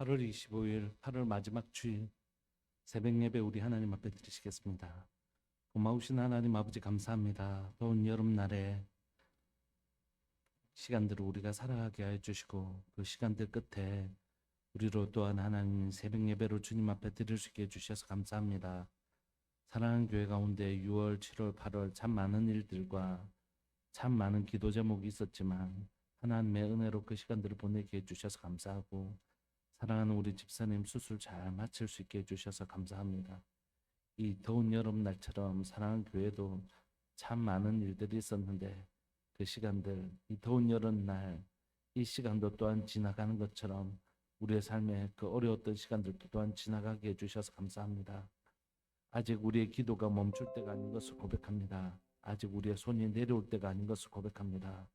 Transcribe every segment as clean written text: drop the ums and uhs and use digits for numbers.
8월 25일 8월 마지막 주일 새벽 예배 우리 하나님 앞에 드리시겠습니다. 고마우신 하나님 아버지 감사합니다. 더운 여름날에 시간들을 우리가 살아가게 하여 주시고 그 시간들 끝에 우리로 또한 하나님 새벽 예배로 주님 앞에 드릴 수 있게 해주셔서 감사합니다. 사랑하는 교회 가운데 6월, 7월, 8월 참 많은 일들과 참 많은 기도 제목이 있었지만 하나님의 은혜로 그 시간들을 보내게 해주셔서 감사하고 사랑하는 우리 집사님 수술 잘 마칠 수 있게 해주셔서 감사합니다. 이 더운 여름날처럼 사랑하는 교회도 참 많은 일들이 있었는데 그 시간들, 이 더운 여름날 이 시간도 또한 지나가는 것처럼 우리의 삶에 그 어려웠던 시간들도 또한 지나가게 해주셔서 감사합니다. 아직 우리의 기도가 멈출 때가 아닌 것을 고백합니다. 아직 우리의 손이 내려올 때가 아닌 것을 고백합니다.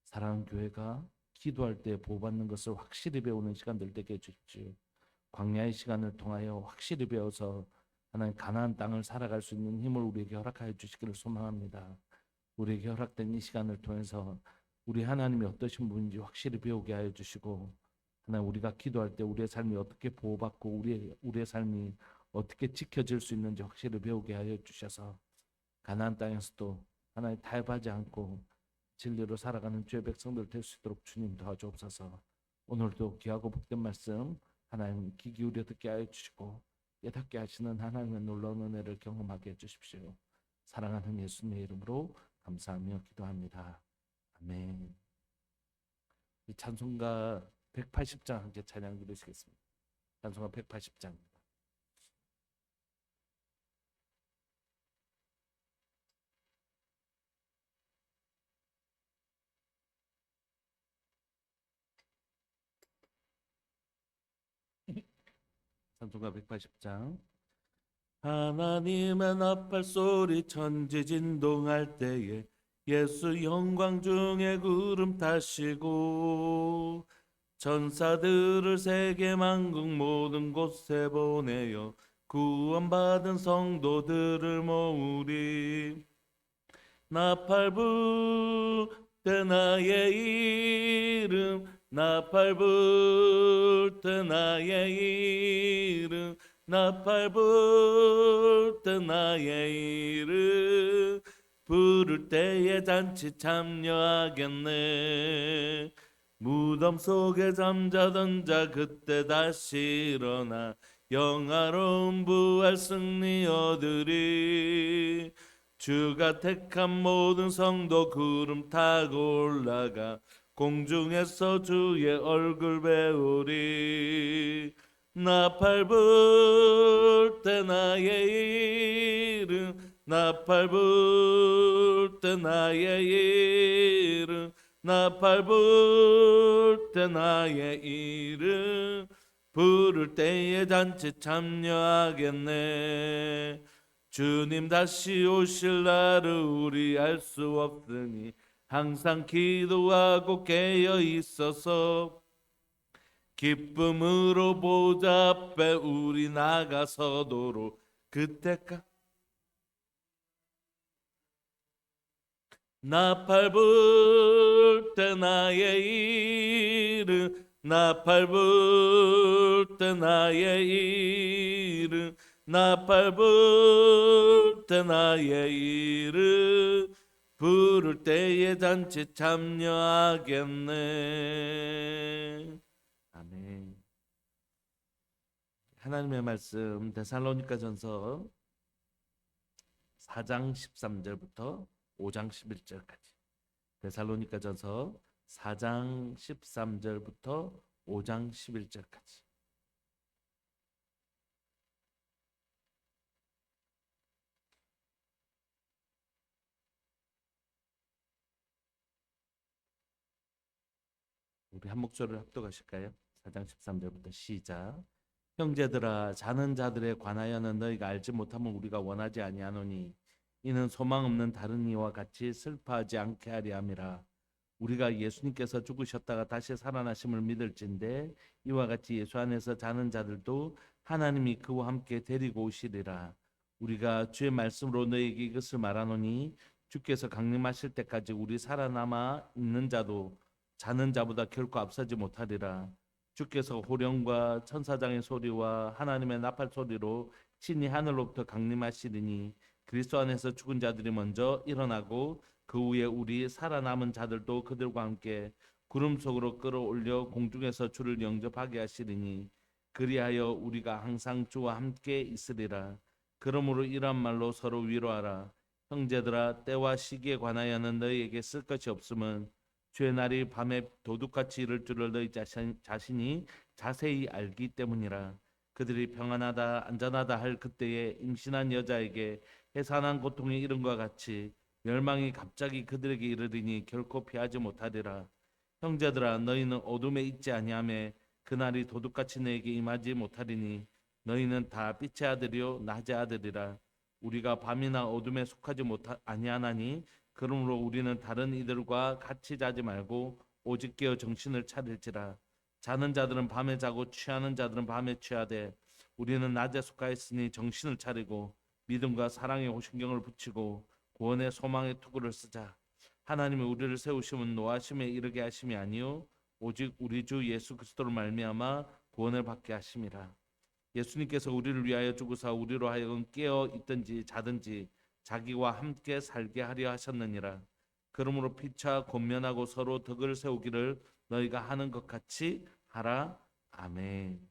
사랑하는 교회가 기도할 때 보호받는 것을 확실히 배우는 시간들 되게 해주십시오. 광야의 시간을 통하여 확실히 배워서 하나님 가나안 땅을 살아갈 수 있는 힘을 우리에게 허락하여 주시기를 소망합니다. 우리에게 허락된 이 시간을 통해서 우리 하나님이 어떠신 분인지 확실히 배우게 하여 주시고 하나님 우리가 기도할 때 우리의 삶이 어떻게 보호받고 우리의 삶이 어떻게 지켜질 수 있는지 확실히 배우게 하여 주셔서 가나안 땅에서도 하나님 타협하지 않고 진리로 살아가는 주의 백성들 될 수 있도록 주님 도와주옵소서. 오늘도 귀하고 복된 말씀 하나님 귀 기울여 듣게 하여 주시고 깨닫게 하시는 하나님의 놀라운 은혜를 경험하게 해주십시오. 사랑하는 예수님의 이름으로 감사하며 기도합니다. 아멘. 이 찬송가 180장 함께 찬양 드리시겠습니다. 찬송가 180장입니다. 찬송가 180장. 하나님의 나팔 소리 천지 진동할 때에 예수 영광 중에 구름 타시고 천사들을 세계 만국 모든 곳에 보내어 구원받은 성도들을 모으리. 나팔 불 때 나의 이름 나팔 불 때 나의 이름 나팔 불 때 나의 이름 부를 때에 잔치 참여하겠네. 무덤 속에 잠자던 자 그때 다시 일어나 영화로운 부활 승리 얻으리. 주가 택한 모든 성도 구름 타고 올라가 공중에서 주의 얼굴 배우리. 나팔 불 때 나의 이름 나팔 불 때 나의 이름 나팔 불 때 나의 이름 부를 때에 잔치 참여하겠네. 주님 다시 오실 날을 우리 알 수 없으니 항상 기도하고 깨어 있어서 기쁨으로 보좌 앞에 우리 나가서도록 그때까지 나팔 불 때 나의 이름 나팔 불 때 나의 이름 나팔 불 때 나의 이름 부를 때에 잔치 참여하겠네. 아멘. 하나님의 말씀 데살로니가전서 4장 13절부터 5장 11절까지. 데살로니가전서 4장 13절부터 5장 11절까지. 우리 한 목소리를 합독하실까요? 4장 13절부터 시작. 형제들아 자는 자들에 관하여는 너희가 알지 못함을 우리가 원하지 아니하노니 이는 소망 없는 다른 이와 같이 슬퍼하지 않게 하려 함이라. 우리가 예수님께서 죽으셨다가 다시 살아나심을 믿을진대 이와 같이 예수 안에서 자는 자들도 하나님이 그와 함께 데리고 오시리라. 우리가 주의 말씀으로 너희에게 이것을 말하노니 주께서 강림하실 때까지 우리 살아남아 있는 자도 자는 자보다 결코 앞서지 못하리라. 주께서 호령과 천사장의 소리와 하나님의 나팔 소리로 신이 하늘로부터 강림하시리니 그리스도 안에서 죽은 자들이 먼저 일어나고 그 후에 우리 살아남은 자들도 그들과 함께 구름 속으로 끌어올려 공중에서 주를 영접하게 하시리니 그리하여 우리가 항상 주와 함께 있으리라. 그러므로 이러한 말로 서로 위로하라. 형제들아, 때와 시기에 관하여는 너희에게 쓸 것이 없음은 주의 날이 밤에 도둑같이 이를 줄을 너희 자신이 자세히 알기 때문이라. 그들이 평안하다 안전하다 할 그때에 임신한 여자에게 해산한 고통이 이른과 같이 멸망이 갑자기 그들에게 이르리니 결코 피하지 못하리라. 형제들아, 너희는 어둠에 있지 아니하며 그날이 도둑같이 너에게 임하지 못하리니 너희는 다 빛의 아들이요 낮의 아들이라. 우리가 밤이나 어둠에 속하지 아니하나니 그러므로 우리는 다른 이들과 같이 자지 말고 오직 깨어 정신을 차릴지라. 자는 자들은 밤에 자고 취하는 자들은 밤에 취하되 우리는 낮에 속하였으니 정신을 차리고 믿음과 사랑에 호신경을 붙이고 구원의 소망의 투구를 쓰자. 하나님이 우리를 세우심은 노하심에 이르게 하심이 아니요 오직 우리 주 예수 그리스도로 말미암아 구원을 받게 하심이라. 예수님께서 우리를 위하여 죽으사 우리로 하여금 깨어 있든지 자든지 자기와 함께 살게 하려 하셨느니라. 그러므로 피차 권면하고 서로 덕을 세우기를 너희가 하는 것 같이 하라. 아멘.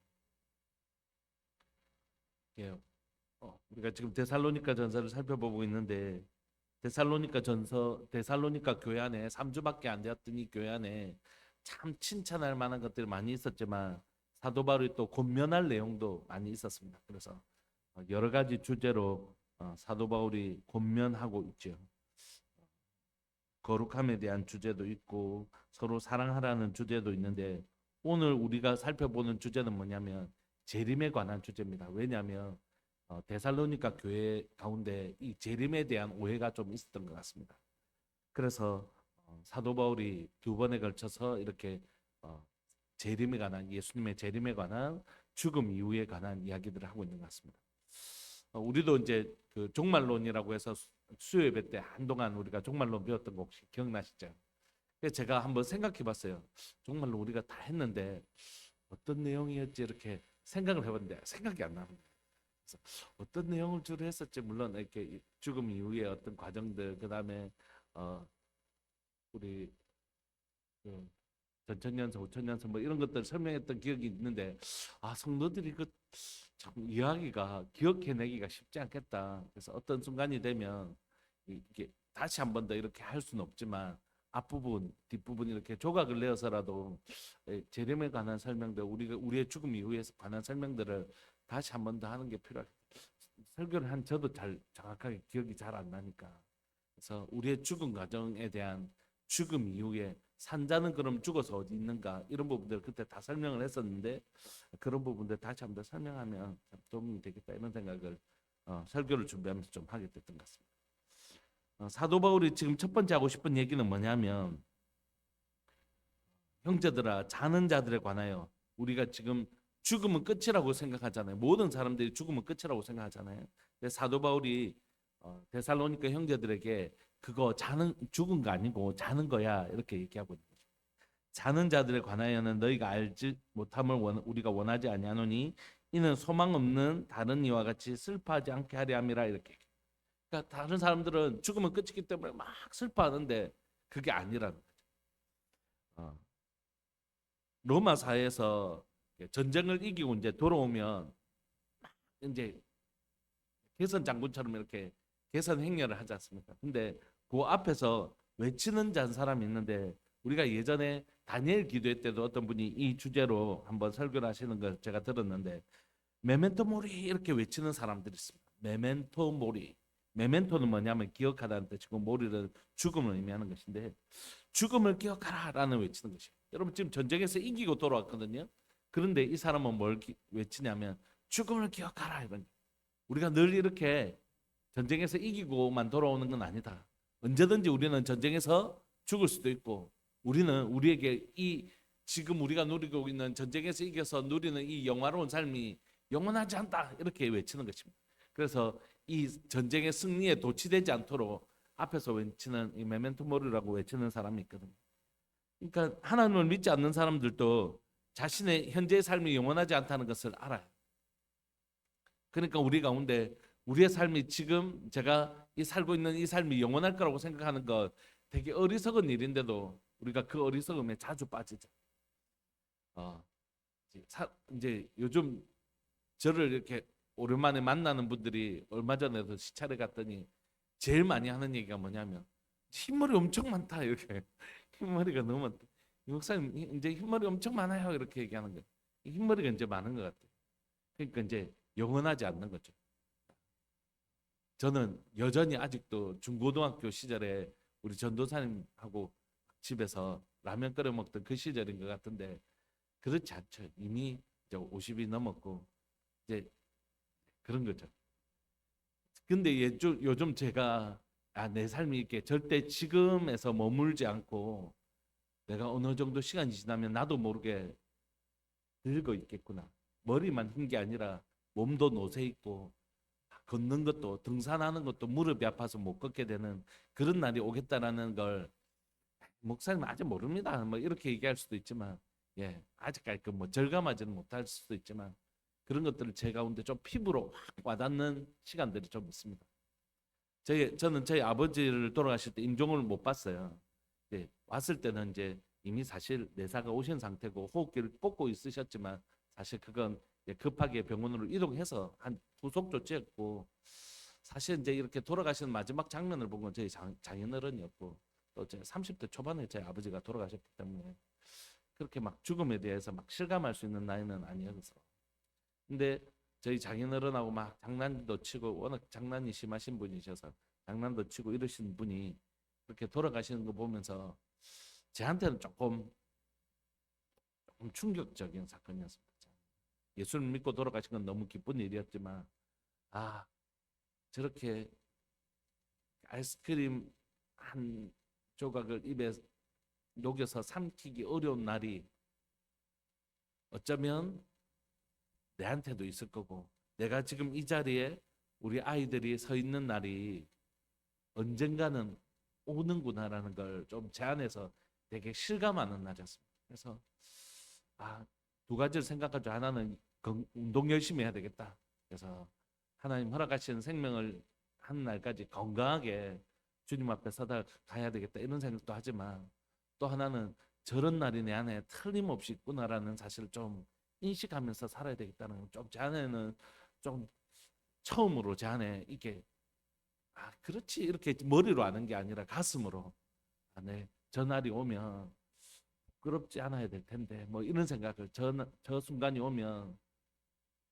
예, 우리가 지금 데살로니가 전서를 살펴보고 있는데 데살로니가 교회 안에 3주밖에 안 되었던 이 교회 안에 참 칭찬할 만한 것들이 많이 있었지만 사도 바울이 또 권면할 내용도 많이 있었습니다. 그래서 여러 가지 주제로 사도 바울이 권면하고 있죠. 거룩함에 대한 주제도 있고 서로 사랑하라는 주제도 있는데 오늘 우리가 살펴보는 주제는 뭐냐면 재림에 관한 주제입니다. 왜냐하면 데살로니가 교회 가운데 이 재림에 대한 오해가 좀 있었던 것 같습니다. 그래서 사도 바울이 두 번에 걸쳐서 이렇게 재림에 관한 예수님의 재림에 관한 죽음 이후에 관한 이야기들을 하고 있는 것 같습니다. 우리도 이제 그 종말론이라고 해서 수요 예배 때 한동안 우리가 종말론 배웠던 거 혹시 기억나시죠? 그래서 제가 한번 생각해봤어요. 종말론 우리가 다 했는데 어떤 내용이었지 이렇게 생각을 해봤는데 생각이 안 나는 거예요. 그래서 어떤 내용을 주로 했었지 물론 이렇게 죽음 이후에 어떤 과정들 그 다음에 우리 그 전천년서, 오천년서 뭐 이런 것들 설명했던 기억이 있는데 성도들이 그 참 이야기가 기억해내기가 쉽지 않겠다. 그래서 어떤 순간이 되면 이게 다시 한 번 더 이렇게 할 수는 없지만 앞부분, 뒷부분 이렇게 조각을 내어서라도 재림에 관한 설명들, 우리의 죽음 이후에 관한 설명들을 다시 한 번 더 하는 게 필요하겠다. 설교를 한 저도 잘 정확하게 기억이 잘 안 나니까. 그래서 우리의 죽음 과정에 대한 죽음 이후에 산자는 그럼 죽어서 어디 있는가 이런 부분들 그때 다 설명을 했었는데 그런 부분들 다시 한번 설명하면 참 도움이 되겠다 이런 생각을 설교를 준비하면서 좀 하게 됐던 것 같습니다. 사도 바울이 지금 첫 번째 하고 싶은 얘기는 뭐냐면 형제들아 자는 자들에 관하여 우리가 지금 죽음은 끝이라고 생각하잖아요. 모든 사람들이 죽음은 끝이라고 생각하잖아요. 근데 사도 바울이 데살로니가 형제들에게 그거 죽은 거 아니고 자는 거야 이렇게 얘기하고 있는 거죠. 자는 자들에 관하여는 너희가 알지 못함을 우리가 원하지 아니하노니 이는 소망 없는 다른 이와 같이 슬퍼하지 않게 하려 함이라 이렇게. 그러니까 다른 사람들은 죽으면 끝이기 때문에 막 슬퍼하는데 그게 아니라는 거죠. 로마 사회에서 전쟁을 이기고 이제 돌아오면 이제 개선 장군처럼 이렇게 개선 행렬을 하지 않습니까? 근데 그 앞에서 외치는 자 한 사람이 있는데 우리가 예전에 다니엘 기도회 때도 어떤 분이 이 주제로 한번 설교를 하시는 걸 제가 들었는데 메멘토 모리 이렇게 외치는 사람들이 있습니다. 메멘토 모리. 메멘토는 뭐냐면 기억하다는 뜻이고 모리는 죽음을 의미하는 것인데 죽음을 기억하라라는 외치는 것이에요. 여러분 지금 전쟁에서 이기고 돌아왔거든요. 그런데 이 사람은 뭘 외치냐면 죽음을 기억하라 이런. 우리가 늘 이렇게 전쟁에서 이기고만 돌아오는 건 아니다. 언제든지 우리는 전쟁에서 죽을 수도 있고 우리는 우리에게 이 지금 우리가 누리고 있는 전쟁에서 이겨서 누리는 이 영화로운 삶이 영원하지 않다 이렇게 외치는 것입니다. 그래서 이 전쟁의 승리에 도취되지 않도록 앞에서 외치는 이 메멘토 모리라고 외치는 사람이 있거든요. 그러니까 하나님을 믿지 않는 사람들도 자신의 현재의 삶이 영원하지 않다는 것을 알아요. 그러니까 우리 가운데 우리의 삶이 지금 제가 살고 있는 이 삶이 영원할 거라고 생각하는 것 되게 어리석은 일인데도 우리가 그 어리석음에 자주 빠지죠. 이제 요즘 저를 이렇게 오랜만에 만나는 분들이 얼마 전에도 시찰에 갔더니 제일 많이 하는 얘기가 뭐냐면 흰머리 엄청 많다 이렇게 흰머리가 너무 많다. 이 목사님 이제 흰머리 엄청 많아요 이렇게 얘기하는 거예요. 흰머리가 이제 많은 것 같아요. 그러니까 이제 영원하지 않는 거죠. 저는 여전히 아직도 중고등학교 시절에 우리 전도사님하고 집에서 라면 끓여 먹던 그 시절인 것 같은데 그렇지 않죠. 이미 이제 50이 넘었고 이제 그런 거죠. 근데 요즘 제가 내 삶이 이렇게 절대 지금에서 머물지 않고 내가 어느 정도 시간이 지나면 나도 모르게 늙어 있겠구나. 머리만 흰 게 아니라 몸도 노쇠 있고 걷는 것도 등산하는 것도 무릎이 아파서 못 걷게 되는 그런 날이 오겠다라는 걸 목사님 아직 모릅니다. 뭐 이렇게 얘기할 수도 있지만 아직까지 뭐 절감하지는 못할 수도 있지만 그런 것들을 제 가운데 좀 피부로 확 와닿는 시간들이 좀 있습니다. 저는 저희 아버지를 돌아가실 때 임종을 못 봤어요. 왔을 때는 이제 이미 사실 내사가 오신 상태고 호흡기를 꽂고 있으셨지만 사실 그건 급하게 병원으로 이동해서 한 후속 조치했고 사실 이제 이렇게 돌아가시는 마지막 장면을 본 건 저희 장인어른이었고 또 제 30대 초반에 제 아버지가 돌아가셨기 때문에 그렇게 막 죽음에 대해서 막 실감할 수 있는 나이는 아니어서 근데 저희 장인어른하고 막 장난도 치고 워낙 장난이 심하신 분이셔서 장난도 치고 이러신 분이 그렇게 돌아가시는 거 보면서 저한테는 조금 충격적인 사건이었습니다. 예수를 믿고 돌아가신 건 너무 기쁜 일이었지만 저렇게 아이스크림 한 조각을 입에 녹여서 삼키기 어려운 날이 어쩌면 내한테도 있을 거고 내가 지금 이 자리에 우리 아이들이 서 있는 날이 언젠가는 오는구나라는 걸 좀 제 안에서 되게 실감하는 날이었습니다. 그래서 두 가지를 생각하죠. 하나는 운동 열심히 해야 되겠다. 그래서 하나님 허락하시는 생명을 한 날까지 건강하게 주님 앞에 서다 가야 되겠다 이런 생각도 하지만 또 하나는 저런 날이 내 안에 틀림없이 있구나라는 사실을 좀 인식하면서 살아야 되겠다는 좀 제 안에는 좀 처음으로 제 안에 이게 그렇지 이렇게 머리로 아는 게 아니라 가슴으로 저 날이 오면 부끄럽지 않아야 될 텐데 뭐 이런 생각을 저 순간이 오면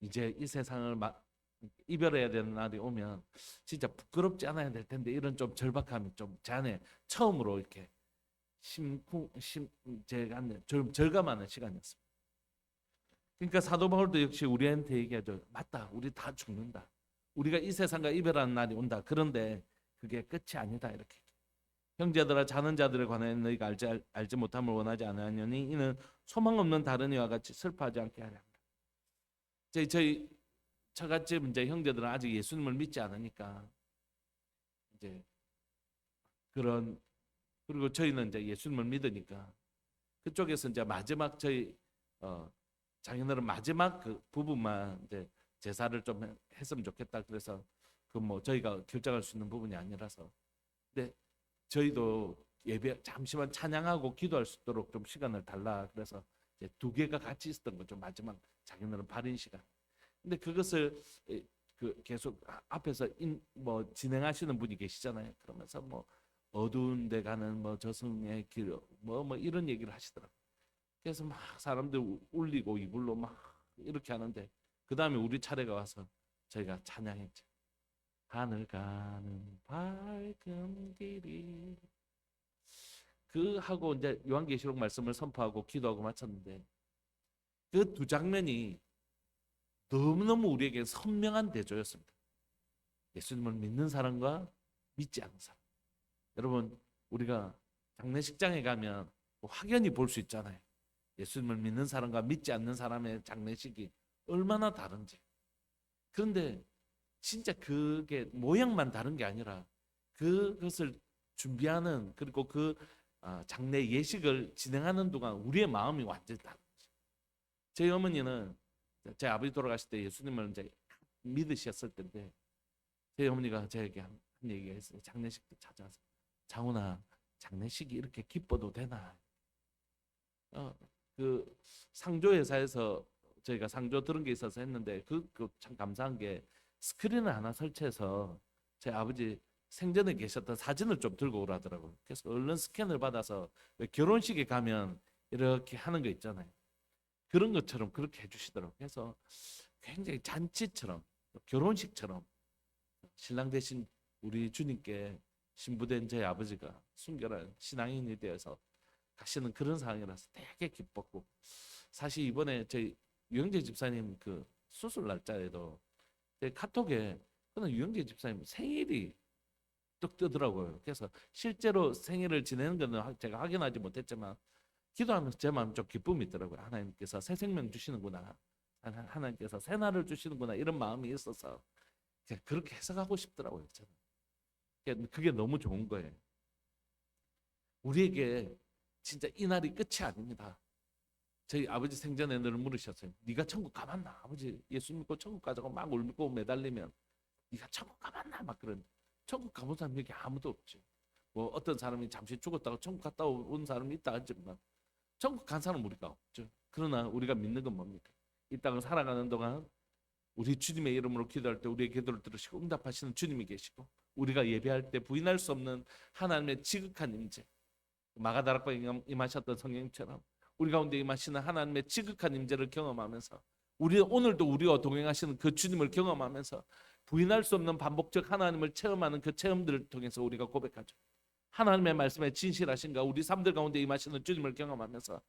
이제 이 세상을 이별해야 되는 날이 오면 진짜 부끄럽지 않아야 될 텐데 이런 좀 절박함이 좀 제 안에 처음으로 이렇게 제가 절감하는 시간이었습니다. 그러니까 사도 바울도 역시 우리한테 얘기하죠. 맞다, 우리 다 죽는다. 우리가 이 세상과 이별하는 날이 온다. 그런데 그게 끝이 아니다 이렇게. 형제들아 자는 자들에 관하여 너희가 알지 못함을 원하지 않으니 이는 소망 없는 다른 이와 같이 슬퍼하지 않게 하려 합니다. 저희 저같이 이제 형제들은 아직 예수님을 믿지 않으니까 이제 그리고 저희는 이제 예수님을 믿으니까 그쪽에서 이제 마지막 저희 장인어른 마지막 그 부분만 이제 제사를 좀 했으면 좋겠다. 그래서 그 뭐 저희가 결정할 수 있는 부분이 아니라서 근데 저희도 예배 잠시만 찬양하고 기도할 수 있도록 좀 시간을 달라. 그래서 이제 두 개가 같이 있었던 거죠. 마지막 장인어른 발인 시간. 근데 그것을 계속 앞에서 뭐 진행하시는 분이 계시잖아요. 그러면서 뭐 어두운 데 가는 뭐 저승의 길 뭐 이런 얘기를 하시더라고요. 그래서 막 사람들 울리고 이불로 막 이렇게 하는데 그 다음에 우리 차례가 와서 저희가 찬양했죠. 하늘 가는 밝은 길이 그 하고 이제 요한계시록 말씀을 선포하고 기도하고 마쳤는데 그 두 장면이 너무너무 우리에게 선명한 대조였습니다. 예수님을 믿는 사람과 믿지 않는 사람. 여러분 우리가 장례식장에 가면 확연히 볼 수 있잖아요. 예수님을 믿는 사람과 믿지 않는 사람의 장례식이 얼마나 다른지. 그런데 진짜 그게 모양만 다른 게 아니라 그것을 준비하는 그리고 그 장례 예식을 진행하는 동안 우리의 마음이 완전히 다른 거죠. 제 어머니는 제 아버지 돌아가실 때 예수님을 이제 믿으셨을 때인데 제 어머니가 저에게 한 얘기가 있어요. 장례식 때 찾아와서 장훈아, 장례식이 이렇게 기뻐도 되나? 그 상조 회사에서 저희가 상조 들은 게 있어서 했는데 그 참 감사한 게 스크린을 하나 설치해서 제 아버지 생전에 계셨던 사진을 좀 들고 오라더라고요. 그래서 얼른 스캔을 받아서 왜 결혼식에 가면 이렇게 하는 거 있잖아요. 그런 것처럼 그렇게 해주시더라고요. 그래서 굉장히 잔치처럼 결혼식처럼 신랑 대신 우리 주님께 신부된 저희 아버지가 순결한 신앙인이 되어서 가시는 그런 상황이라서 되게 기뻤고, 사실 이번에 저희 유영재 집사님 그 수술 날짜에도 제 카톡에 그는 유영재 집사님 생일이 뚝 뜨더라고요. 그래서 실제로 생일을 지내는 거는 제가 확인하지 못했지만 기도하면서 제 마음에 좀 기쁨이 있더라고요. 하나님께서 새 생명 주시는구나, 하나님께서 새 날을 주시는구나, 이런 마음이 있어서 그렇게 해석하고 싶더라고요. 저는 그게 너무 좋은 거예요. 우리에게 진짜 이 날이 끝이 아닙니다. 저희 아버지 생전에 늘 물으셨어요. 네가 천국 가봤나? 아버지 예수 믿고 천국 가자고 막 울고 매달리면 네가 천국 가봤나? 막 그런. 천국 가본 사람 여기 아무도 없죠. 뭐 어떤 사람이 잠시 죽었다가 천국 갔다 온 사람이 있다 하지만 천국 간 사람은 우리가 없죠. 그러나 우리가 믿는 건 뭡니까? 이 땅을 살아가는 동안 우리 주님의 이름으로 기도할 때 우리의 기도를 들으시고 응답하시는 주님이 계시고, 우리가 예배할 때 부인할 수 없는 하나님의 지극한 임재, 마가다락방에 임하셨던 성령님처럼 우리 가운데 임하시는 하나님의 지극한 임재를 경험하면서 우리 오늘도 우리와 동행하시는 그 주님을 경험하면서 부인할 수 없는 반복적 하나님을 체험하는 그 체험들을 통해서 우리가 고백하죠. 하나님의 말씀에 진실하신가, 우리 삶들 가운데 임하시는 주님을 경험하면서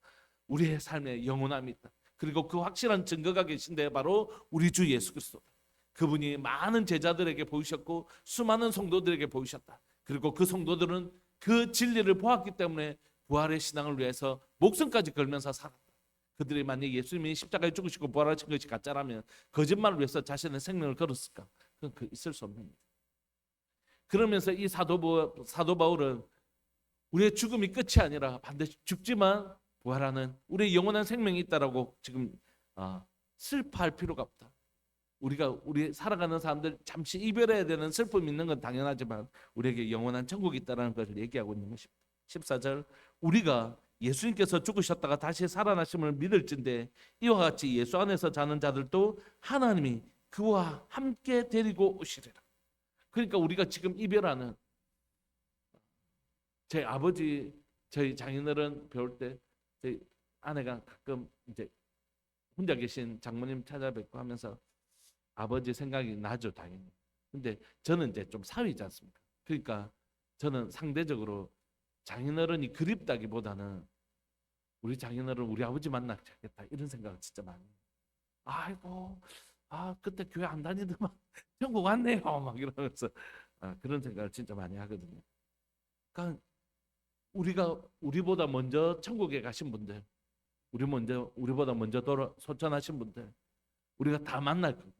우리의 삶에 영원함이 있다. 그리고 그 확실한 증거가 계신데 바로 우리 주 예수 그리스도. 그분이 많은 제자들에게 보이셨고 수많은 성도들에게 보이셨다. 그리고 그 성도들은 그 진리를 보았기 때문에 부활의 신앙을 위해서 목숨까지 걸면서 살았다. 그들이 만약 예수님이 십자가에 죽으시고 부활하신 것이 가짜라면 거짓말을 위해서 자신의 생명을 걸었을까? 그건 있을 수 없는 일이다. 그러면서 이 사도 바울은 우리의 죽음이 끝이 아니라 반드시 죽지만 부활하는 우리의 영원한 생명이 있다라고 지금 슬퍼할 필요가 없다. 우리 살아가는 사람들 잠시 이별해야 되는 슬픔이 있는 건 당연하지만 우리에게 영원한 천국이 있다는 것을 얘기하고 있는 것입니다. 14절, 우리가 예수님께서 죽으셨다가 다시 살아나심을 믿을진데 이와 같이 예수 안에서 자는 자들도 하나님이 그와 함께 데리고 오시리라. 그러니까 우리가 지금 이별하는 제 아버지, 저희 장인어른 배울 때 저희 아내가 가끔 이제 혼자 계신 장모님 찾아뵙고 하면서 아버지 생각이 나죠, 당연히. 근데 저는 이제 좀 사위지 않습니까? 그러니까 저는 상대적으로 장인어른이 그립다기보다는 우리 장인어른 우리 아버지 만나겠다 이런 생각을 진짜 많이 해요. 아이고, 그때 교회 안 다니더만 천국 왔네요 막 이러면서 그런 생각을 진짜 많이 하거든요. 그러니까 우리보다 먼저 천국에 가신 분들, 우리보다 먼저 소천하신 분들, 우리가 다 만날 거예요.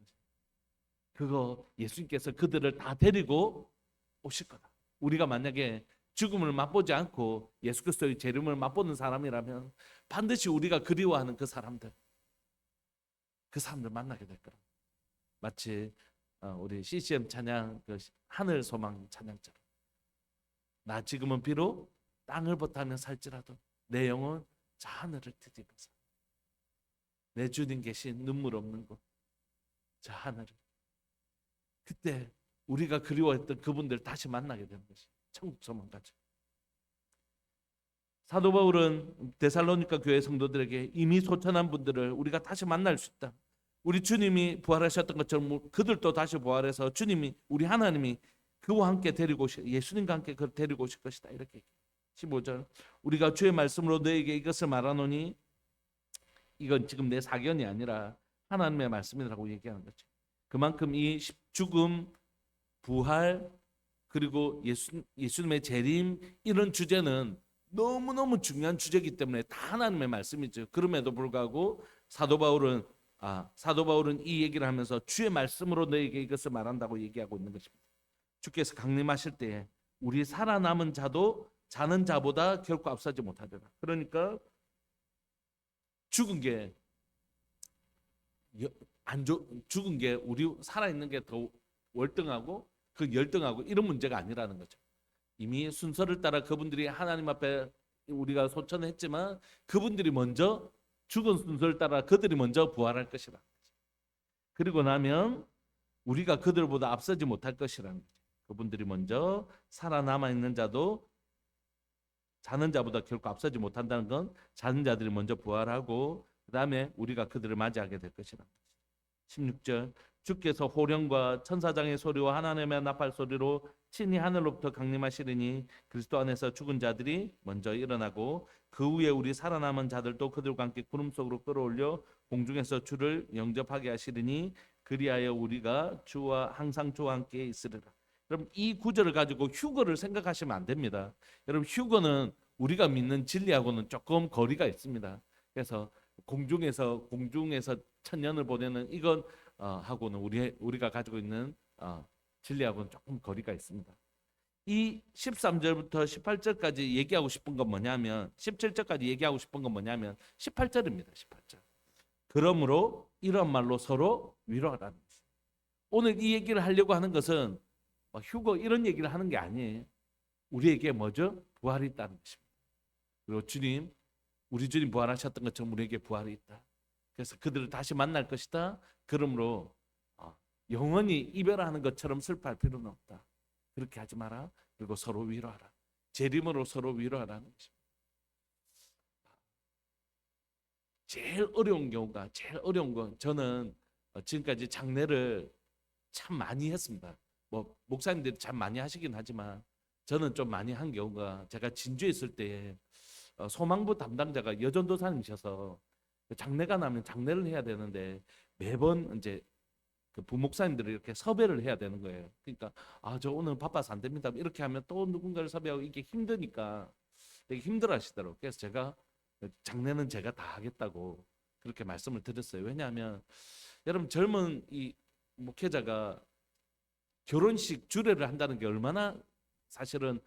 그거 예수님께서 그들을 다 데리고 오실 거다. 우리가 만약에 죽음을 맛보지 않고 예수 그리스도의 재림을 맛보는 사람이라면 반드시 우리가 그리워하는 그 사람들 만나게 될 거라. 마치 우리 CCM 찬양 그 하늘 소망 찬양처럼, 나 지금은 비록 땅을 버타며 살지라도 내 영혼 저 하늘을 뒤집어서 내 주님 계신 눈물 없는 곳 저 하늘을, 그때 우리가 그리워했던 그분들 다시 만나게 되는 것이 천국 소망까지. 사도 바울은 데살로니가 교회 성도들에게 이미 소천한 분들을 우리가 다시 만날 수 있다. 우리 주님이 부활하셨던 것처럼 그들도 다시 부활해서 주님이 우리 하나님이 그와 함께 데리고 예수님과 함께 그를 데리고 오실 것이다. 이렇게 15절, 우리가 주의 말씀으로 너에게 이것을 말하노니 이건 지금 내 사견이 아니라 하나님의 말씀이라고 얘기하는 거죠. 그만큼 이 죽음, 부활, 그리고 예수님의 재림, 이런 주제는 너무너무 중요한 주제이기 때문에 다 하나님의 말씀이죠. 그럼에도 불구하고 사도 바울은 이 얘기를 하면서 주의 말씀으로 너에게 이것을 말한다고 얘기하고 있는 것입니다. 주께서 강림하실 때에 우리 살아남은 자도 자는 자보다 결코 앞서지 못하리라. 그러니까 죽은 게 죽은 게 우리 살아있는 게 더 월등하고 그 열등하고 이런 문제가 아니라는 거죠. 이미 순서를 따라 그분들이 하나님 앞에 우리가 소천했지만 그분들이 먼저 죽은 순서를 따라 그들이 먼저 부활할 것이다. 그리고 나면 우리가 그들보다 앞서지 못할 것이라는 거죠. 그분들이 먼저 살아남아 있는 자도 자는 자보다 결코 앞서지 못한다는 건 자는 자들이 먼저 부활하고 그 다음에 우리가 그들을 맞이하게 될 것이다. 16절 주께서 호령과 천사장의 소리와 하나님의 나팔 소리로 친히 하늘로부터 강림하시리니 그리스도 안에서 죽은 자들이 먼저 일어나고 그 후에 우리 살아남은 자들도 그들과 함께 구름 속으로 끌어올려 공중에서 주를 영접하게 하시리니 그리하여 우리가 주와 항상 주와 함께 있으리라. 여러분 이 구절을 가지고 휴거를 생각하시면 안 됩니다. 여러분 휴거는 우리가 믿는 진리하고는 조금 거리가 있습니다. 그래서 공중에서 천년을 보내는 이건 하고는 우리가 가지고 있는 진리하고는 조금 거리가 있습니다. 이 13절부터 18절까지 얘기하고 싶은 건 뭐냐면 17절까지 얘기하고 싶은 건 뭐냐면 18절입니다. 18절. 그러므로 이런 말로 서로 위로하라는 것입니다. 오늘 이 얘기를 하려고 하는 것은 휴거 이런 얘기를 하는 게 아니에요. 우리에게 뭐죠? 부활이 있다는 것입니다. 그리고 우리 주님 부활하셨던 것처럼 우리에게 부활이 있다. 그래서 그들을 다시 만날 것이다. 그러므로 영원히 이별하는 것처럼 슬퍼할 필요는 없다. 그렇게 하지 마라. 그리고 서로 위로하라. 재림으로 서로 위로하라는 것입니다. 제일 어려운 건 저는 지금까지 장례를 참 많이 했습니다. 목사님들이 참 많이 하시긴 하지만 저는 좀 많이 한 경우가 제가 진주에 있을 때 소망부 담당자가 여전도사님이셔서 장례가 나면 장례를 해야 되는데 매번 이제 그 부목사님들을 이렇게 섭외를 해야 되는 거예요. 그러니까 저 오늘 바빠서 안 됩니다. 이렇게 하면 또 누군가를 섭외하고 이게 힘드니까 되게 힘들어하시더라고요. 그래서 제가 장례는 제가 다 하겠다고 그렇게 말씀을 드렸어요. 왜냐하면 여러분 젊은 이 목회자가 결혼식 주례를 한다는 게 얼마나 사실은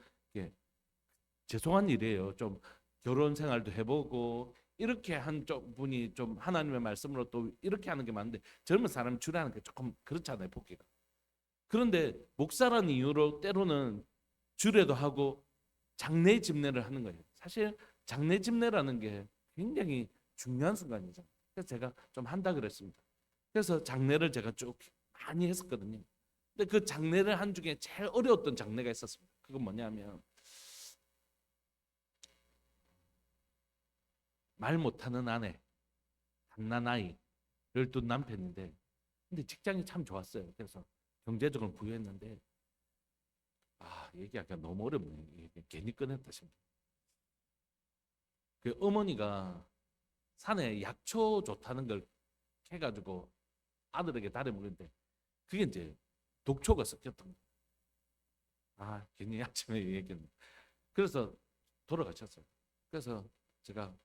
죄송한 일이에요. 좀 결혼 생활도 해보고 이렇게 한 분이 좀 하나님의 말씀으로 또 이렇게 하는 게 많은데 젊은 사람 주례하는 게 조금 그렇잖아요, 보기가. 그런데 목사라는 이유로 때로는 주례도 하고 장례 집례를 하는 거예요. 사실 장례 집례라는 게 굉장히 중요한 순간이죠. 그래서 제가 좀 한다 그랬습니다. 그래서 장례를 제가 쭉 많이 했었거든요. 근데 그 장례를 한 중에 제일 어려웠던 장례가 있었습니다. 그건 뭐냐면 말 못하는 아내, 갓난 아이를 둔 남편인데 근데 직장이 참 좋았어요. 그래서 경제적으로 부유했는데 얘기하기가 너무 어렵네. 괜히 꺼냈다 싶네. 그 어머니가 산에 약초 좋다는 걸 해가지고 아들에게 달여 먹는데 그게 이제 독초가 섞였던 거예요. 괜히 아침에 얘기했네. 그래서 돌아가셨어요. 그래서 제가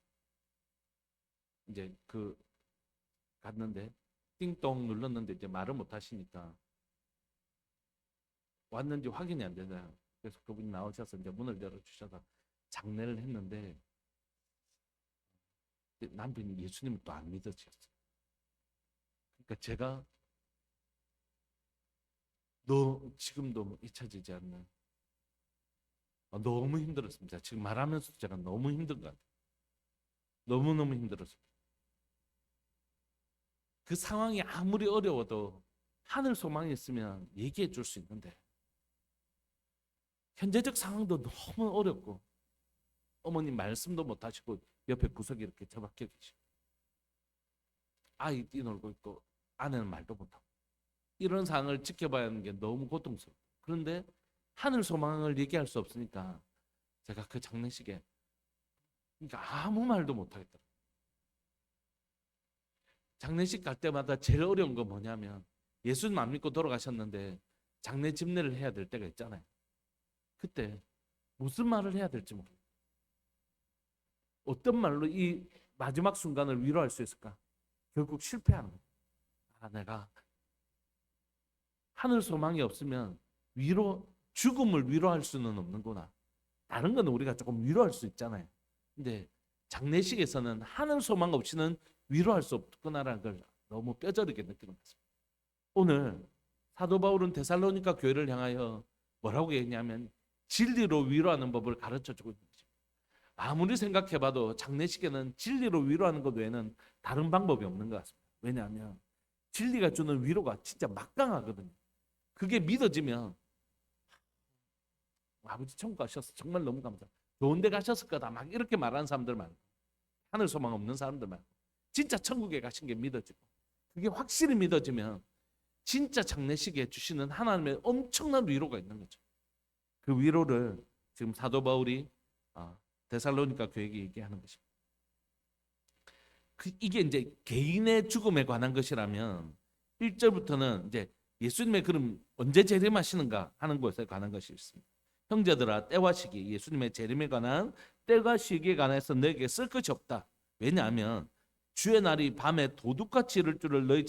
이제 갔는데 띵동 눌렀는데 이제 말을 못 하시니까 왔는지 확인이 안 되잖아요. 그래서 그분이 나오셔서 이제 문을 열어주셔서 장례를 했는데 남편이 예수님을 또 안 믿으셨어요. 그러니까 제가 지금도 잊혀지지 않는 너무 힘들었습니다. 지금 말하면서 제가 너무 힘든 것 같아요. 너무너무 힘들었습니다. 그 상황이 아무리 어려워도 하늘 소망이 있으면 얘기해 줄 수 있는데 현재적 상황도 너무 어렵고 어머님 말씀도 못 하시고 옆에 구석에 이렇게 처박혀 계시고 아이 뛰놀고 있고 아내는 말도 못하고 이런 상황을 지켜봐야 하는 게 너무 고통스러워요. 그런데 하늘 소망을 얘기할 수 없으니까 제가 그 장례식에 그러니까 아무 말도 못하겠더라고요. 장례식 갈 때마다 제일 어려운 건 뭐냐면 예수님 안 믿고 돌아가셨는데 장례 집례를 해야 될 때가 있잖아요. 그때 무슨 말을 해야 될지 모르겠어요. 어떤 말로 이 마지막 순간을 위로할 수 있을까? 결국 실패하는 거예요. 내가 하늘 소망이 없으면 죽음을 위로할 수는 없는구나. 다른 거는 우리가 조금 위로할 수 있잖아요. 근데 장례식에서는 하늘 소망 없이는 위로할 수 없구나라는 걸 너무 뼈저리게 느끼는 것입니다. 오늘 사도 바울은 데살로니가 교회를 향하여 뭐라고 했냐면 진리로 위로하는 법을 가르쳐주고 있는 거죠. 아무리 생각해봐도 장례식에는 진리로 위로하는 것 외에는 다른 방법이 없는 것 같습니다. 왜냐하면 진리가 주는 위로가 진짜 막강하거든요. 그게 믿어지면 아버지 천국 가셨어, 정말 너무 감사, 좋은 데 가셨을 거다, 막 이렇게 말하는 사람들 많고, 하늘 소망 없는 사람들 많고, 진짜 천국에 가신 게 믿어지고, 그게 확실히 믿어지면 진짜 장례식에 주시는 하나님의 엄청난 위로가 있는 거죠. 그 위로를 지금 사도 바울이 데살로니가 교회에게 얘기하는 것입니다. 이게 이제 개인의 죽음에 관한 것이라면 1절부터는 이제 예수님의 그럼 언제 재림하시는가 하는 것에 관한 것이 있습니다. 형제들아, 때와 시기, 예수님의 재림에 관한 때와 시기에 관해서 너에게 쓸 것이 없다. 왜냐하면 주의 날이 밤에 도둑같이 이를 줄을 너희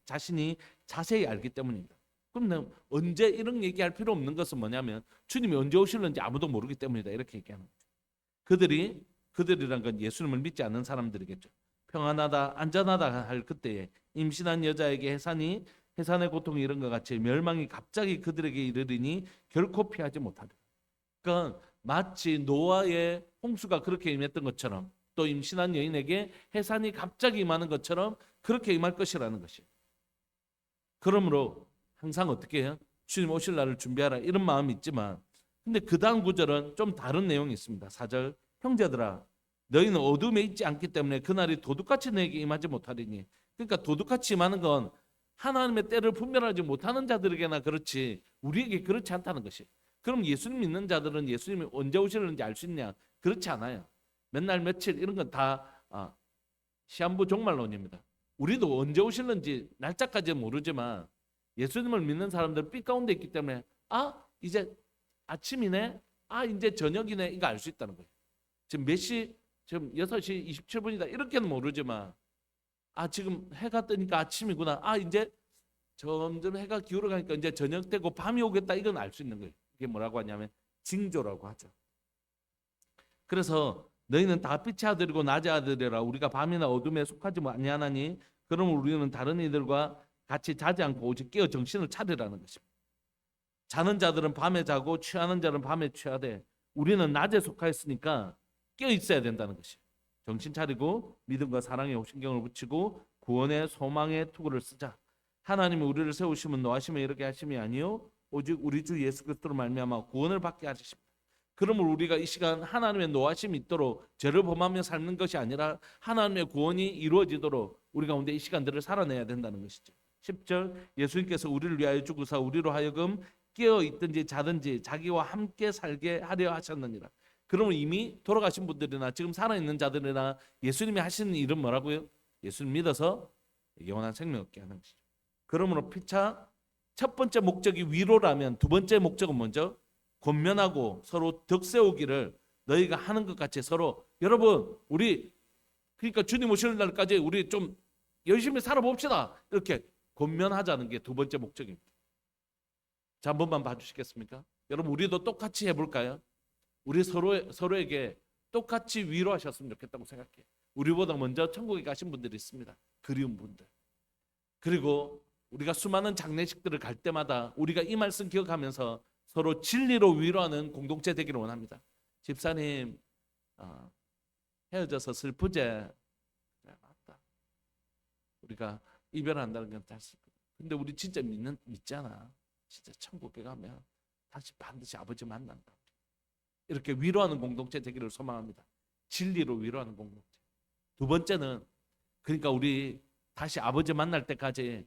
자신이 자세히 알기 때문입니다. 그럼 언제 이런 얘기할 필요 없는 것은 뭐냐면 주님이 언제 오실는지 아무도 모르기 때문이다, 이렇게 얘기하는 거죠. 그들이란 건 예수님을 믿지 않는 사람들이겠죠. 평안하다, 안전하다 할 그때에 임신한 여자에게 해산의 고통이 이런 것 같이 멸망이 갑자기 그들에게 이르리니 결코 피하지 못하리라. 그러니까 마치 노아의 홍수가 그렇게 임했던 것처럼, 또 임신한 여인에게 해산이 갑자기 임하는 것처럼 그렇게 임할 것이라는 것이에요. 그러므로 항상 어떻게 해요? 주님 오실 날을 준비하라, 이런 마음이 있지만, 근데 그 다음 구절은 좀 다른 내용이 있습니다. 4절, 형제들아, 너희는 어둠에 있지 않기 때문에 그날이 도둑같이 너에게 임하지 못하리니. 그러니까 도둑같이 임하는 건 하나님의 때를 분별하지 못하는 자들에게나 그렇지 우리에게 그렇지 않다는 것이. 그럼 예수님 믿는 자들은 예수님이 언제 오시는지 알 수 있냐? 그렇지 않아요. 몇 날 며칠 이런 건 다 시한부 종말론입니다. 우리도 언제 오실는지 날짜까지는 모르지만 예수님을 믿는 사람들은 빛 가운데 있기 때문에 이제 아침이네, 이제 저녁이네, 이거 알 수 있다는 거예요. 지금 몇 시? 지금 6시 27분이다 이렇게는 모르지만 지금 해가 뜨니까 아침이구나, 이제 점점 해가 기울어가니까 이제 저녁 되고 밤이 오겠다, 이건 알 수 있는 거예요. 이게 뭐라고 하냐면 징조라고 하죠. 그래서 너희는 다 빛의 아들이고 낮의 아들이라 우리가 밤이나 어둠에 속하지 아니하나니 그러면 우리는 다른 이들과 같이 자지 않고 오직 깨어 정신을 차리라는 것입니다. 자는 자들은 밤에 자고 취하는 자는 밤에 취하되 우리는 낮에 속하였으니까 깨어 있어야 된다는 것이에요. 정신 차리고 믿음과 사랑에 신경을 붙이고 구원의 소망의 투구를 쓰자. 하나님이 우리를 세우시면 노하시면 이렇게 하심이 아니요 오직 우리 주 예수 그리스도로 말미암아 구원을 받게 하십니다. 그러면 우리가 이 시간 하나님의 노하심이 있도록 죄를 범하며 삶는 것이 아니라 하나님의 구원이 이루어지도록 우리 가운데 이 시간들을 살아내야 된다는 것이죠. 10절, 예수님께서 우리를 위하여 죽으사 우리로 하여금 깨어 있든지 자든지 자기와 함께 살게 하려 하셨느니라. 그러면 이미 돌아가신 분들이나 지금 살아있는 자들이나 예수님이 하시는 일은 뭐라고요? 예수님 믿어서 영원한 생명 얻게 하는 것이죠. 그러므로 피차 첫 번째 목적이 위로라면 두 번째 목적은 먼저 권면하고 서로 덕세우기를 너희가 하는 것 같이 서로, 여러분 우리 그러니까 주님 오시는 날까지 우리 좀 열심히 살아봅시다, 이렇게 권면하자는 게 두 번째 목적입니다. 자, 한 번만 봐주시겠습니까? 여러분 우리도 똑같이 해볼까요? 우리 서로에게 똑같이 위로하셨으면 좋겠다고 생각해요. 우리보다 먼저 천국에 가신 분들이 있습니다. 그리운 분들. 그리고 우리가 수많은 장례식들을 갈 때마다 우리가 이 말씀 기억하면서 서로 진리로 위로하는 공동체 되기를 원합니다. 집사님 헤어져서 슬프제? 그래, 맞다. 우리가 이별한다는 건 잘 슬프다. 근데 우리 진짜 믿잖아. 진짜 천국에 가면 다시 반드시 아버지 만난다. 이렇게 위로하는 공동체 되기를 소망합니다. 진리로 위로하는 공동체. 두 번째는 그러니까 우리 다시 아버지 만날 때까지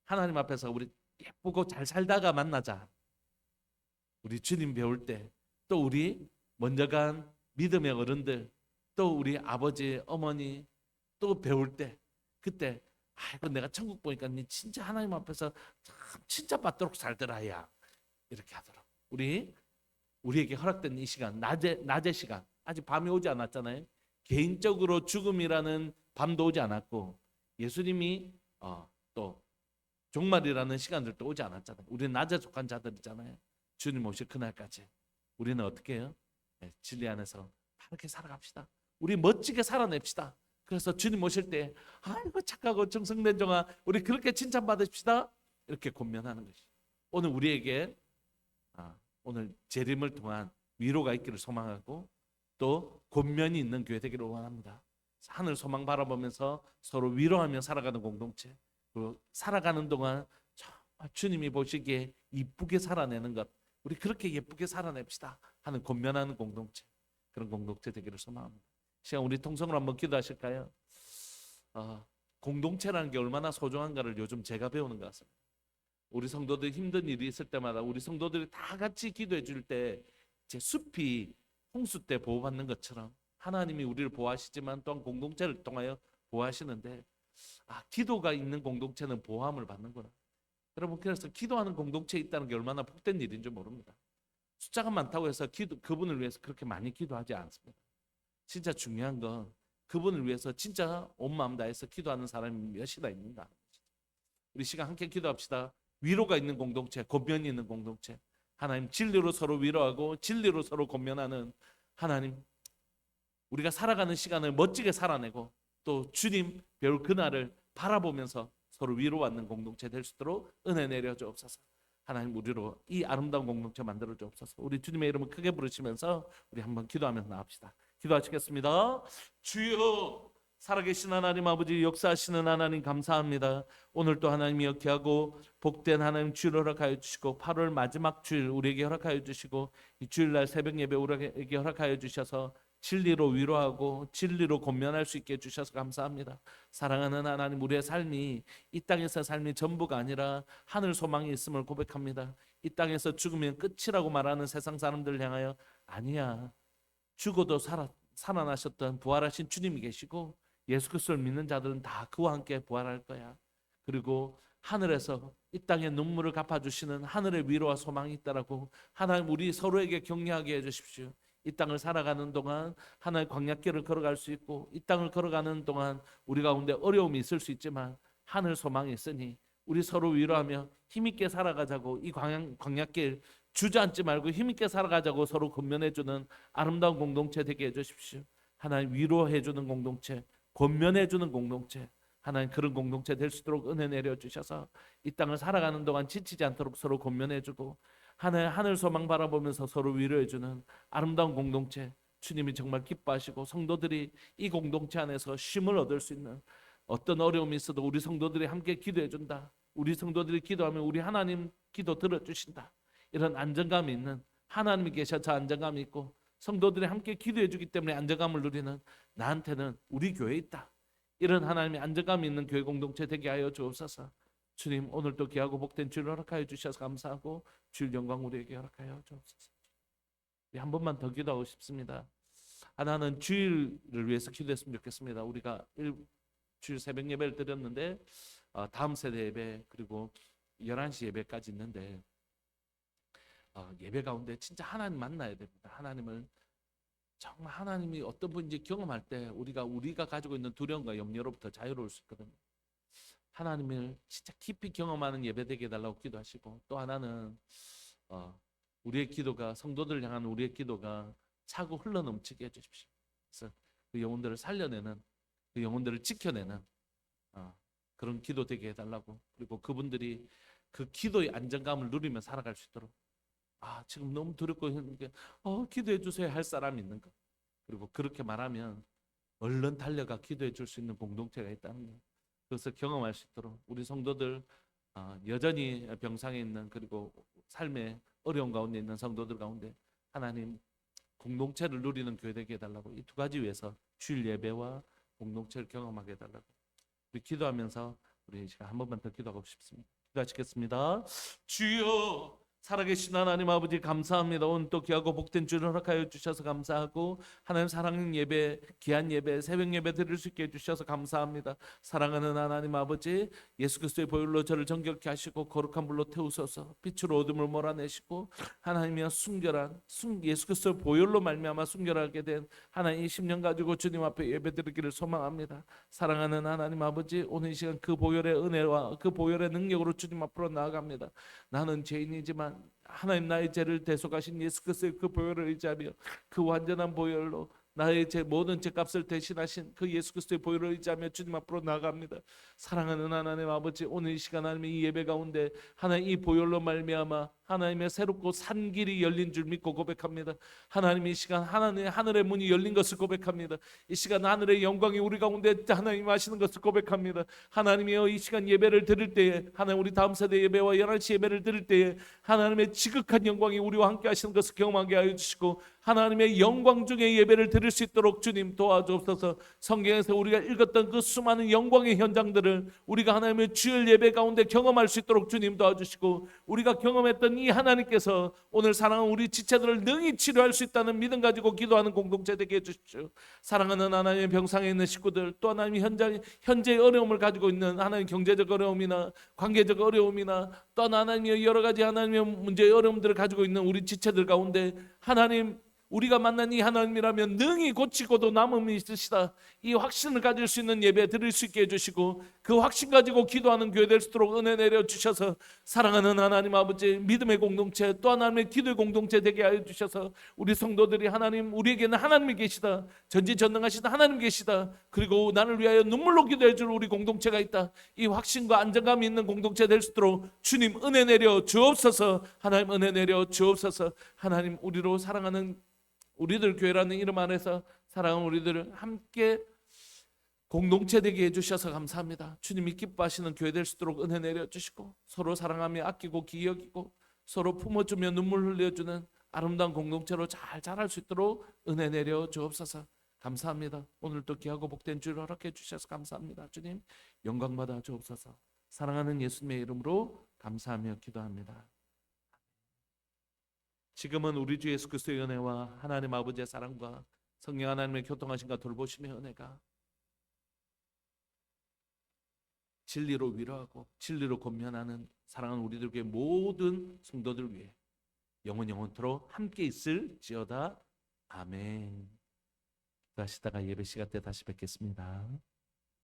하나님 앞에서 우리 예쁘고 잘 살다가 만나자. 우리 주님 배울 때, 또 우리 먼저 간 믿음의 어른들, 또 우리 아버지, 어머니 또 배울 때, 그때 아이고 내가 천국 보니까 니 진짜 하나님 앞에서 참 진짜 받도록 살더라 야, 이렇게 하도록 우리에게 허락된 이 시간, 낮의 시간, 아직 밤이 오지 않았잖아요. 개인적으로 죽음이라는 밤도 오지 않았고 예수님이 또 종말이라는 시간들도 오지 않았잖아요. 우리는 낮에 속한 자들이잖아요. 주님 오실 그날까지 우리는 어떻게 해요? 진리 안에서 바르게 살아갑시다. 우리 멋지게 살아냅시다. 그래서 주님 오실 때 아이고 착하고 정성된 종아 우리 그렇게 칭찬받읍시다 이렇게 권면하는 것이 오늘 우리에게 오늘 재림을 통한 위로가 있기를 소망하고 또 권면이 있는 교회 되기를 원합니다. 하늘 소망 바라보면서 서로 위로하며 살아가는 공동체, 그리고 살아가는 동안 정말 주님이 보시기에 이쁘게 살아내는 것, 우리 그렇게 예쁘게 살아냅시다 하는 권면하는 공동체, 그런 공동체 되기를 소망합니다. 시간 우리 통성으로 한번 기도하실까요? 공동체라는 게 얼마나 소중한가를 요즘 제가 배우는 것 같습니다. 우리 성도들 힘든 일이 있을 때마다 우리 성도들이 다 같이 기도해 줄 때 제 숲이 홍수 때 보호받는 것처럼 하나님이 우리를 보호하시지만 또한 공동체를 통하여 보호하시는데 기도가 있는 공동체는 보호함을 받는구나. 여러분 그래서 기도하는 공동체에 있다는 게 얼마나 복된 일인 줄 모릅니다. 숫자가 많다고 해서 그분을 위해서 그렇게 많이 기도하지 않습니다. 진짜 중요한 건 그분을 위해서 진짜 온 마음 다해서 기도하는 사람이 몇이나 있는가. 우리 시간 함께 기도합시다. 위로가 있는 공동체, 권면이 있는 공동체, 하나님 진리로 서로 위로하고 진리로 서로 권면하는 하나님, 우리가 살아가는 시간을 멋지게 살아내고 또 주님 배울 그날을 바라보면서 서로 위로받는 공동체 될 수 있도록 은혜 내려 주옵소서. 하나님 우리로 이 아름다운 공동체 만들어 주옵소서. 우리 주님의 이름을 크게 부르시면서 우리 한번 기도하면서 나갑시다. 기도하시겠습니다. 주여, 살아계신 하나님 아버지, 역사하시는 하나님 감사합니다. 오늘 또 하나님이 역회하고 복된 하나님 주일 허락하여 주시고 8월 마지막 주일 우리에게 허락하여 주시고 이 주일날 새벽 예배 우리에게 허락하여 주셔서 진리로 위로하고 진리로 권면할 수 있게 해주셔서 감사합니다. 사랑하는 하나님, 우리의 삶이 이 땅에서 삶이 전부가 아니라 하늘 소망이 있음을 고백합니다. 이 땅에서 죽으면 끝이라고 말하는 세상 사람들을 향하여 아니야, 죽어도 살아나셨던 부활하신 주님이 계시고 예수 그리스도를 믿는 자들은 다 그와 함께 부활할 거야. 그리고 하늘에서 이 땅의 눈물을 갚아주시는 하늘의 위로와 소망이 있다라고 하나님 우리 서로에게 격려하게 해주십시오. 이 땅을 살아가는 동안 하나의 광야길을 걸어갈 수 있고 이 땅을 걸어가는 동안 우리 가운데 어려움이 있을 수 있지만 하늘 소망이 있으니 우리 서로 위로하며 힘있게 살아가자고, 이 광야길 주저앉지 말고 힘있게 살아가자고 서로 권면해주는 아름다운 공동체 되게 해주십시오. 하나님 위로해주는 공동체, 권면해주는 공동체, 하나님 그런 공동체 될 수 있도록 은혜 내려주셔서 이 땅을 살아가는 동안 지치지 않도록 서로 권면해주고 하늘 소망 바라보면서 서로 위로해주는 아름다운 공동체, 주님이 정말 기뻐하시고 성도들이 이 공동체 안에서 쉼을 얻을 수 있는, 어떤 어려움이 있어도 우리 성도들이 함께 기도해준다, 우리 성도들이 기도하면 우리 하나님 기도 들어주신다, 이런 안정감이 있는, 하나님이 계셔서 안정감이 있고 성도들이 함께 기도해주기 때문에 안정감을 누리는, 나한테는 우리 교회에 있다, 이런 하나님의 안정감이 있는 교회 공동체 되게 하여 주옵소서. 주님 오늘도 귀하고 복된 주일 허락하여 주셔서 감사하고 주일 영광 우리에게 허락하여 주옵소서. 한 번만 더 기도하고 싶습니다. 하나는 주일을 위해서 기도했으면 좋겠습니다. 우리가 주일 새벽 예배를 드렸는데 다음 세대 예배 그리고 11시 예배까지 있는데 예배 가운데 진짜 하나님 만나야 됩니다. 하나님을 정말 하나님이 어떤 분인지 경험할 때 우리가 가지고 있는 두려움과 염려로부터 자유로울 수 있거든요. 하나님을 진짜 깊이 경험하는 예배 되게 해달라고 기도하시고, 또 하나는 우리의 기도가, 성도들을 향한 우리의 기도가 차고 흘러넘치게 해주십시오. 그래서 그 영혼들을 살려내는, 그 영혼들을 지켜내는 그런 기도 되게 해달라고, 그리고 그분들이 그 기도의 안정감을 누리며 살아갈 수 있도록, 지금 너무 두렵고 힘든게 기도해 주세요 할 사람이 있는 것, 그리고 그렇게 말하면 얼른 달려가 기도해 줄 수 있는 공동체가 있다는 것, 그것을 경험할 수 있도록 우리 성도들, 여전히 병상에 있는, 그리고 삶의 어려운 가운데 있는 성도들 가운데 하나님 공동체를 누리는 교회 되게 해달라고, 이 두 가지 위해서 주일 예배와 공동체를 경험하게 해달라고 우리 기도하면서 우리 시간 한 번만 더 기도하고 싶습니다. 기도하시겠습니다. 주여, 살아계신 하나님 아버지 감사합니다. 오늘 또 귀하고 복된 주를 허락하여 주셔서 감사하고, 하나님 사랑하는 예배, 귀한 예배, 새벽 예배 드릴 수 있게 해주셔서 감사합니다. 사랑하는 하나님 아버지, 예수 그리스도의 보혈로 저를 정결케 하시고 거룩한 불로 태우소서 빛으로 어둠을 몰아내시고 하나님이여 순결한 예수 그리스도의 보혈로 말미암아 순결하게 된 하나님 이 10년 가지고 주님 앞에 예배 드리기를 소망합니다. 사랑하는 하나님 아버지, 오늘 이 시간 그 보혈의 은혜와 그 보혈의 능력으로 주님 앞으로 나아갑니다. 나는 죄인이지만 하나님 나의 죄를 대속하신 예수 그리스도의 그 보혈을 의지하며 그 완전한 보혈로 나의 제 모든 죄값을 대신하신 그 예수 그리스도의 보혈을 의지하며 주님 앞으로 나아갑니다. 사랑하는 하나님 아버지, 오늘 이 시간 하나님의 이 예배 가운데 하나님 이 보혈로 말미암아 하나님의 새롭고 산 길이 열린 줄 믿고 고백합니다. 하나님 이 시간 하나님의 하늘의 문이 열린 것을 고백합니다. 이 시간 하늘의 영광이 우리 가운데 하나님 하시는 것을 고백합니다. 하나님이여, 이 시간 예배를 드릴 때에 하나님 우리 다음 세대 예배와 11시 예배를 드릴 때에 하나님의 지극한 영광이 우리와 함께 하시는 것을 경험하게 하여 주시고 하나님의 영광 중에 예배를 드릴 수 있도록 주님 도와주옵소서. 성경에서 우리가 읽었던 그 수많은 영광의 현장들을 우리가 하나님의 주일 예배 가운데 경험할 수 있도록 주님 도와주시고, 우리가 경험했던 이 하나님께서 오늘 사랑하는 우리 지체들을 능히 치료할 수 있다는 믿음 가지고 기도하는 공동체 되게 해주십시오. 사랑하는 하나님의 병상에 있는 식구들, 또 하나님 현재의 어려움을 가지고 있는 하나님 경제적 어려움이나 관계적 어려움이나 또 하나님의 여러 가지 하나님의 문제의 어려움들을 가지고 있는 우리 지체들 가운데 하나님, 우리가 만난 이 하나님이라면 능히 고치고도 남음이 있으시다, 이 확신을 가질 수 있는 예배 드릴 수 있게 해주시고 그 확신 가지고 기도하는 교회 될 수 있도록 은혜 내려주셔서 사랑하는 하나님 아버지, 믿음의 공동체 또 하나님의 기도의 공동체 되게 하여 주셔서 우리 성도들이 하나님, 우리에게는 하나님이 계시다, 전지전능하신 하나님 계시다, 그리고 나를 위하여 눈물로 기도해 줄 우리 공동체가 있다, 이 확신과 안정감이 있는 공동체 될 수 있도록 주님 은혜 내려 주옵소서. 하나님 은혜 내려 주옵소서. 하나님, 우리로 사랑하는 우리들 교회라는 이름 안에서 사랑하는 우리들을 함께 공동체 되게 해주셔서 감사합니다. 주님이 기뻐하시는 교회 될 수 있도록 은혜 내려주시고 서로 사랑하며 아끼고 기여기고 서로 품어주며 눈물 흘려주는 아름다운 공동체로 잘 자랄 수 있도록 은혜 내려 주옵소서. 감사합니다. 오늘도 귀하고 복된 주를 허락해 주셔서 감사합니다. 주님 영광 받아 주옵소서. 사랑하는 예수님의 이름으로 감사하며 기도합니다. 지금은 우리 주 예수 그리스도의 은혜와 하나님 아버지의 사랑과 성령 하나님의 교통하심과 돌보심의 은혜가 진리로 위로하고 진리로 권면하는 사랑하는 우리들의 모든 성도들 위해 영원토록 함께 있을지어다. 아멘. 기도하시다가 예배 시간 때 다시 뵙겠습니다.